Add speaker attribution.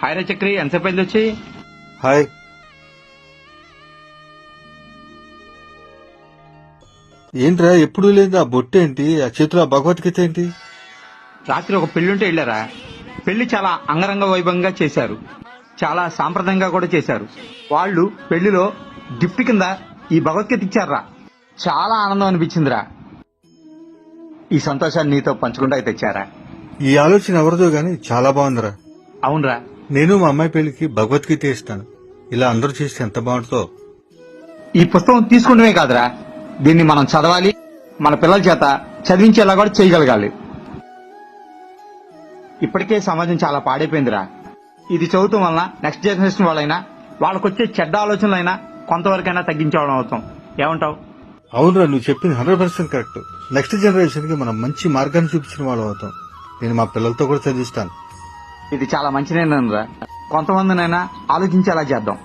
Speaker 1: Hi రా చక్రి, ఎంతసేపు అయింది వచ్చి?
Speaker 2: హాయ్. ఏంట్రా ఎప్పుడు లేదు ఆ బొట్టేంటి, ఆ చేతిలో ఆ భగవద్గీత ఏంటి?
Speaker 1: రాత్రి ఒక పెళ్లింటే వెళ్ళారా? పెళ్లి చాలా అంగరంగ వైభవంగా చేశారు, చాలా సాంప్రదాయంగా కూడా చేశారు. వాళ్ళు పెళ్లిలో గిఫ్ట్ కింద ఈ భగవద్గీత ఇచ్చారా. చాలా ఆనందం అనిపించిందిరా. ఈ సంతోషాన్ని నీతో పంచుకుంటా తెచ్చారా.
Speaker 2: ఈ ఆలోచన ఎవరిదో గాని చాలా బాగుందిరా.
Speaker 1: అవునరా,
Speaker 2: నేను మా అమ్మాయి పెళ్లికి భగవద్గీత ఇస్తాను. ఇలా అందరూ చేస్తే ఎంత బాగుంటుందో.
Speaker 1: ఈ పుస్తకం తీసుకుంటమే కాదురా, దీన్ని మనం చదవాలి, మన పిల్లల చేత చదివించేలా కూడా చేయగలగాలి. ఇప్పటికే సమాజం చాలా పాడైపోయిందిరా. ఇది చదువుతాం వలన నెక్స్ట్ జనరేషన్ వాళ్ళైనా వాళ్ళకొచ్చే చెడ్డ ఆలోచనలైనా కొంతవరకైనా తగ్గించేవాళ్ళం అవుతాం. ఏమంటావు?
Speaker 2: అవునరా, నువ్వు చెప్పింది 100% కరెక్ట్. నెక్స్ట్ జనరేషన్ కి మనం మంచి మార్గాన్ని చూపించిన వాళ్ళం అవుతాం. నేను మా పిల్లలతో కూడా చదివిస్తాను.
Speaker 1: ఇది చాలా మంచి నిర్ణయం రా. కొంతమందినైనా ఆలోచించేలా చేద్దాం.